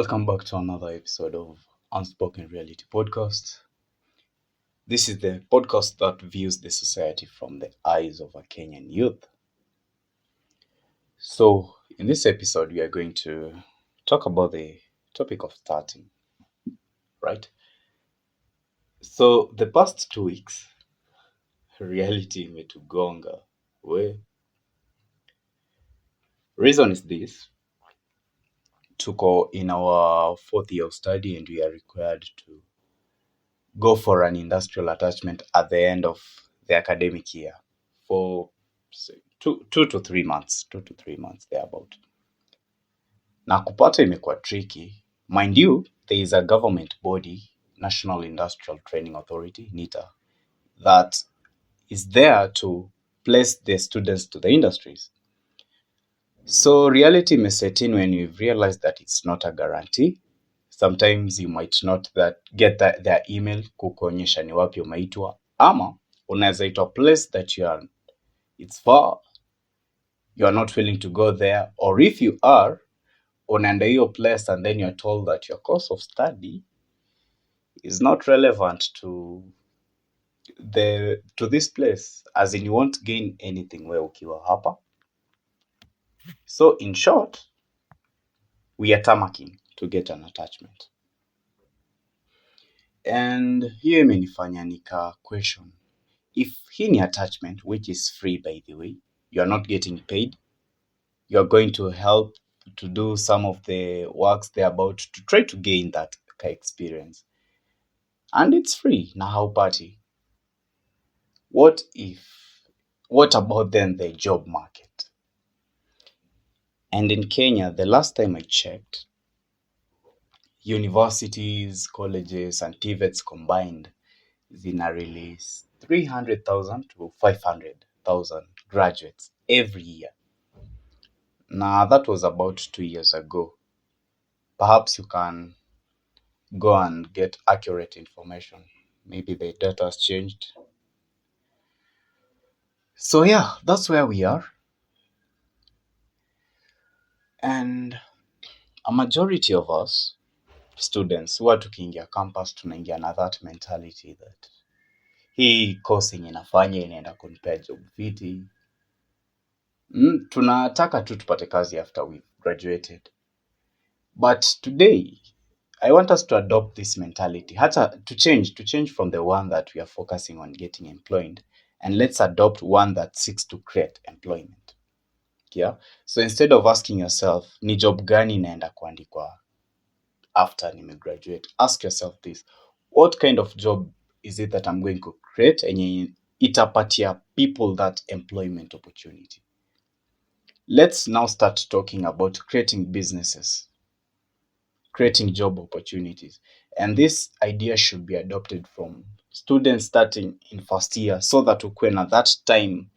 Welcome back to another episode of Unspoken Reality Podcast. This is the podcast that views the society from the eyes of a Kenyan youth. So, in this episode, we are going to talk about the topic of starting, right? So, the past 2 weeks, reality imetugonga. We reason is this: tuko in our fourth year of study and we are required to go for an industrial attachment at the end of the academic year for say, 2 to 3 months thereabout. Na kupata imekuwa tricky. Mind you, there is a government body, National Industrial Training Authority, NITA, that is there to place the students to the industries. So reality may set in when you've realized that it's not a guarantee. Sometimes you might not get their email kukuonyesha ni wapi umeitwa, ama unaweza itwa place that it's far, you are not willing to go there, or if you are, unaenda hiyo place and then you're told that your course of study is not relevant to this place, as in you won't gain anything where ukiwa hapa. So in short, we are tamaking to get an attachment. And hiyo imenifanya nika question, if hii ni attachment which is free, by the way, you are not getting paid, you are going to help to do some of the works they're about to try to gain that experience, and it's free na haupati. What about then the job market? And in Kenya, the last time I checked, universities, colleges and TVETs combined zina release 300,000 to 500,000 graduates every year. Now that was about 2 years ago. Perhaps you can go and get accurate information. Maybe the data has changed. So yeah, that's where we are. And a majority of us students huwa tukiingia campus tunaingia na that mentality that hii course yenye nafanya inaenda kunipea job fiti. Tunataka tu tupate kazi after we graduated. But today, I want us to adopt this mentality. Hata to change from the one that we are focusing on getting employed, and let's adopt one that seeks to create employment. Yeah. So instead of asking yourself, ni job gani naenda kuandikwa after nimegraduate, ask yourself this: what kind of job is it that I'm going to create and itapatia people that employment opportunity? Let's now start talking about creating businesses, creating job opportunities. And this idea should be adopted from students starting in first year, so that ukwe at that time,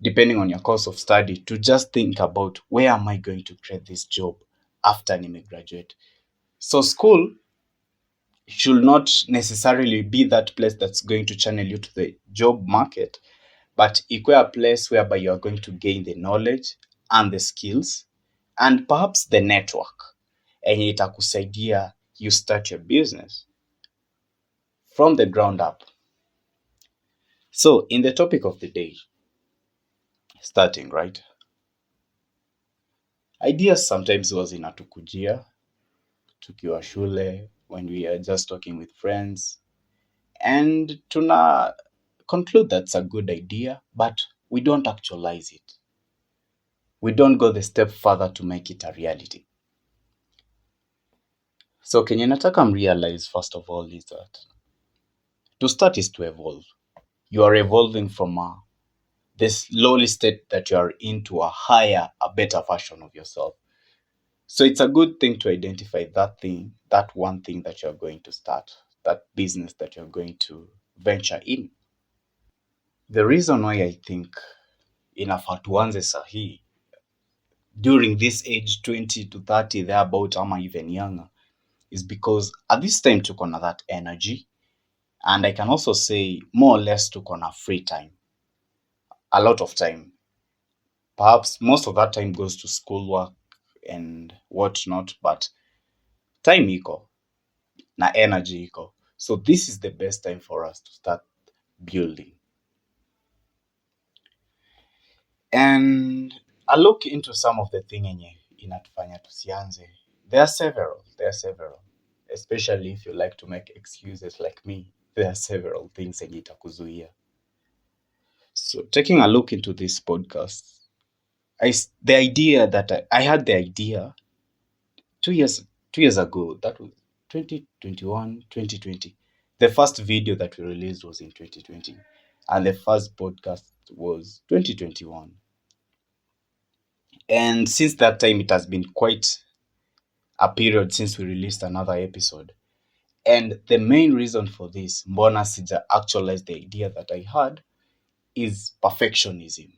depending on your course of study, to just think about, where am I going to create this job after I graduate? So school should not necessarily be that place that's going to channel you to the job market, but equal a place whereby you are going to gain the knowledge and the skills and perhaps the network, and itakusaidia you start your business from the ground up. So in the topic of the day, starting, right? Ideas sometimes was inatukujia tukiwa shule, when we are just talking with friends, and tuna conclude that's a good idea, but we don't actualize it. We don't go the step further to make it a reality. So kenye nataka realize first of all is that to start is to evolve. You are evolving from this lowly state that you are into a higher, a better version of yourself. So it's a good thing to identify that one thing that you're going to start, that business that you're going to venture in. The reason why I think inafaa tuanze sahi during this age 20 to 30 thereabout, ama even younger, is because at this time tuko na that energy, and I can also say more or less tuko na free time, a lot of time. Perhaps most of that time goes to schoolwork and whatnot, but time iko na energy iko. So this is the best time for us to start building. And I look into some of the thing yenye inatufanya tusianze. There are several, especially if you like to make excuses like me. There are several things yenye itakuzuia. So taking a look into this podcast, the idea that I had the idea 2 years ago. That was 2021, 2020. The first video that we released was in 2020, and the first podcast was 2021. And since that time, it has been quite a period since we released another episode. And the main reason for this, mbona sija actualize the idea that I had, is perfectionism.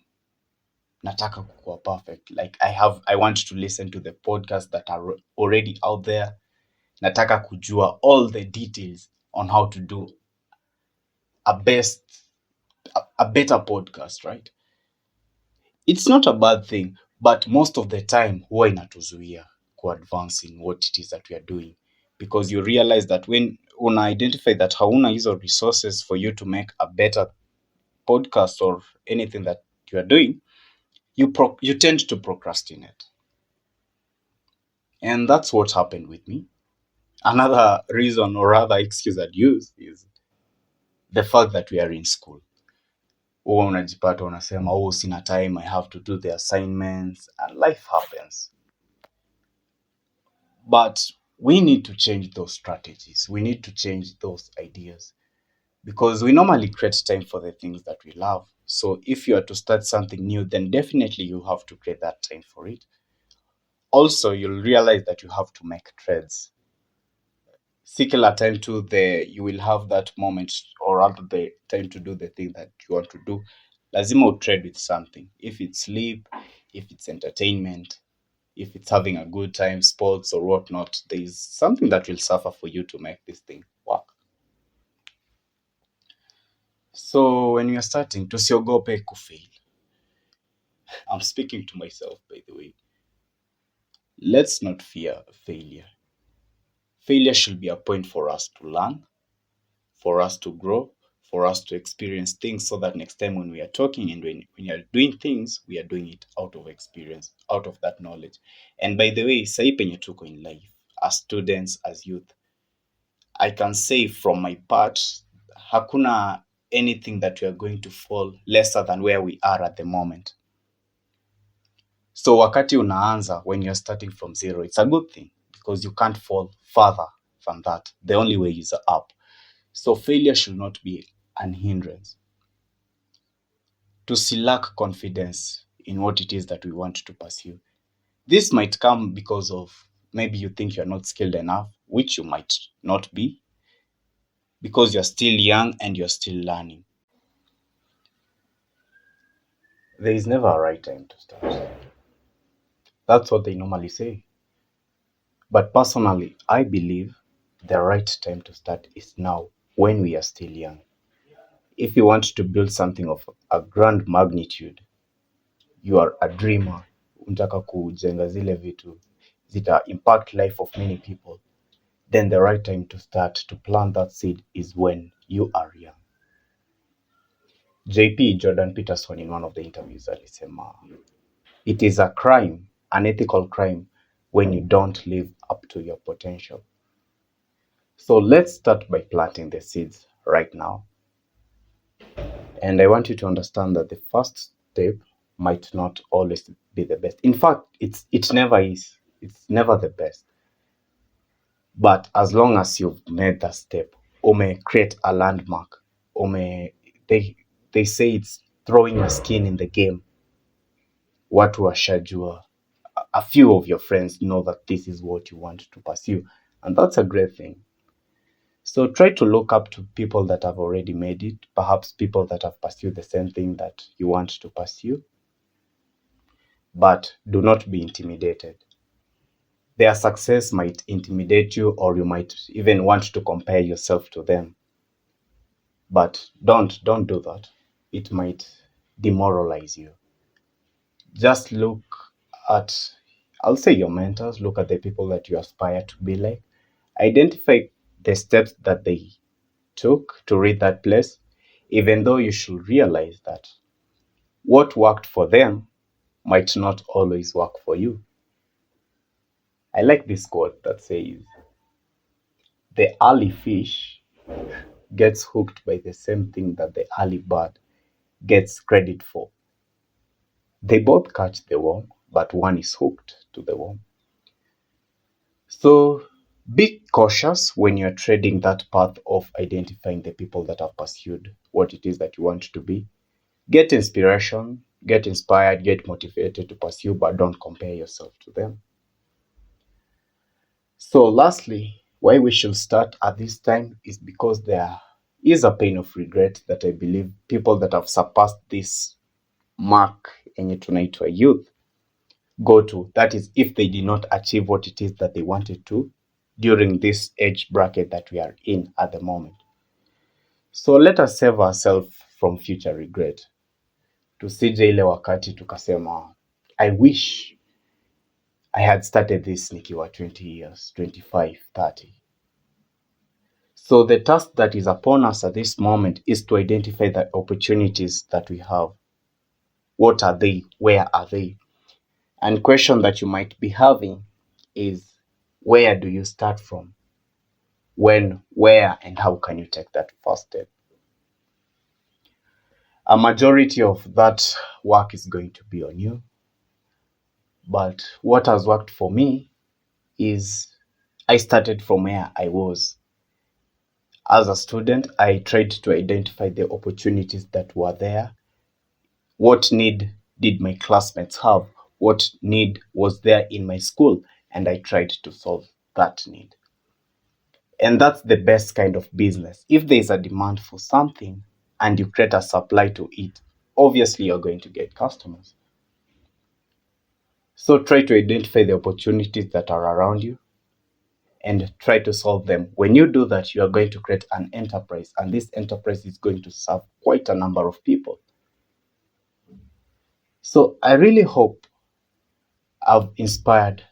Nataka kukuwa perfect. Like I want to listen to the podcasts that are already out there. Nataka kujua all the details on how to do a better podcast, right? It's not a bad thing, but most of the time huwa inatuzuia advance in what it is that we are doing, because you realize that when una identify that hauna hizo resources for you to make a better podcast or anything that you are doing, you tend to procrastinate. And that's what happened with me. Another reason or rather excuse I'd use is the fact that we are in school. Huwa unajipata unasema, oh, sina time, I have to do the assignments, and life happens. But we need to change those strategies. We need to change those ideas, because we normally create time for the things that we love. So if you are to start something new, then definitely you have to create that time for it. Also, you'll realize that you have to make trades. Si kila time to you will have that moment or rather the time to do the thing that you want to do. Lazima utrade with something. If it's sleep, if it's entertainment, if it's having a good time, sports or whatnot, there is something that will suffer for you to make this thing work. So when you're starting, tusiogope kufail. I'm speaking to myself, by the way. Let's not fear failure. Failure should be a point for us to learn, for us to grow, for us to experience things, so that next time when we are talking and when we are doing things, we are doing it out of experience, out of that knowledge. And by the way, sahi penye tuko in life, as students, as youth, I can say from my part, hakuna anything that we are going to fall lesser than where we are at the moment. So wakati unaanza, when you're starting from zero, it's a good thing, because you can't fall further than that. The only way is up. So failure should not be an hindrance. Tusilack confidence in what it is that we want to pursue. This might come because of maybe you think you're not skilled enough, which you might not be, because you're still young and you're still learning. There is never a right time to start. That's what they normally say. But personally, I believe the right time to start is now, when we are still young. If you want to build something of a grand magnitude, you are a dreamer, unataka kujenga zile vitu zita impact life of many people, then the right time to start to plant that seed is when you are young. JP Jordan Peterson, in one of the interviews, alisema it is a crime, an ethical crime, when you don't live up to your potential. So let's start by planting the seeds right now. And I want you to understand that the first step might not always be the best. In fact, it never is. It's never the best. But as long as you've made that step, create a landmark, they say it's throwing your skin in the game. Watu washajua, a few of your friends know that this is what you want to pursue, and that's a great thing. So try to look up to people that have already made it, perhaps people that have pursued the same thing that you want to pursue. But do not be intimidated. Their success might intimidate you, or you might even want to compare yourself to them. But don't do that. It might demoralize you. Just look at, I'll say, your mentors. Look at the people that you aspire to be like. Identify the steps that they took to reach that place, even though you should realize that what worked for them might not always work for you. I like this quote that says, the early fish gets hooked by the same thing that the early bird gets credit for. They both catch the worm, but one is hooked to the worm. So be cautious when you're treading that path of identifying the people that have pursued what it is that you want to be. Get inspiration, get inspired, get motivated to pursue, but don't compare yourself to them. So lastly, why we should start at this time is because there is a pain of regret that I believe people that have surpassed this mark yenye tunaitwa youth go to. That is, if they did not achieve what it is that they wanted to during this age bracket that we are in at the moment. So let us save ourselves from future regret. Tusije ile wakati tukasema, I wish I had started this nikiwa 20 years, 25, 30. So the task that is upon us at this moment is to identify the opportunities that we have. What are they? Where are they? And question that you might be having is, where do you start from? When, where, and how can you take that first step? A majority of that work is going to be on you. But what has worked for me is I started from where I was. As a student, I tried to identify the opportunities that were there. What need did my classmates have? What need was there in my school? And I tried to solve that need. And that's the best kind of business. If there is a demand for something and you create a supply to it, obviously you're going to get customers. So try to identify the opportunities that are around you and try to solve them. When you do that, you are going to create an enterprise, and this enterprise is going to serve quite a number of people. So I really hope I've inspired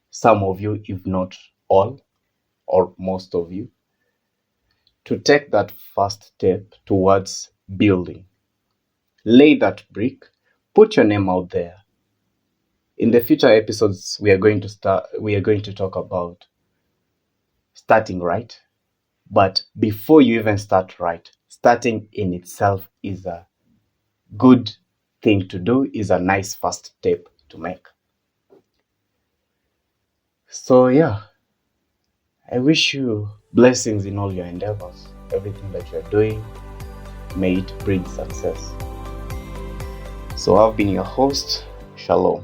some of you, if not all or most of you, to take that first step towards building. Lay that brick, put your name out there. In the future episodes, we are going to talk about starting right. But before you even start right, starting in itself is a good thing to do, is a nice first step to make. So yeah, I wish you blessings in all your endeavors. Everything that you're doing, may it bring success. So I've been your host. Shalom.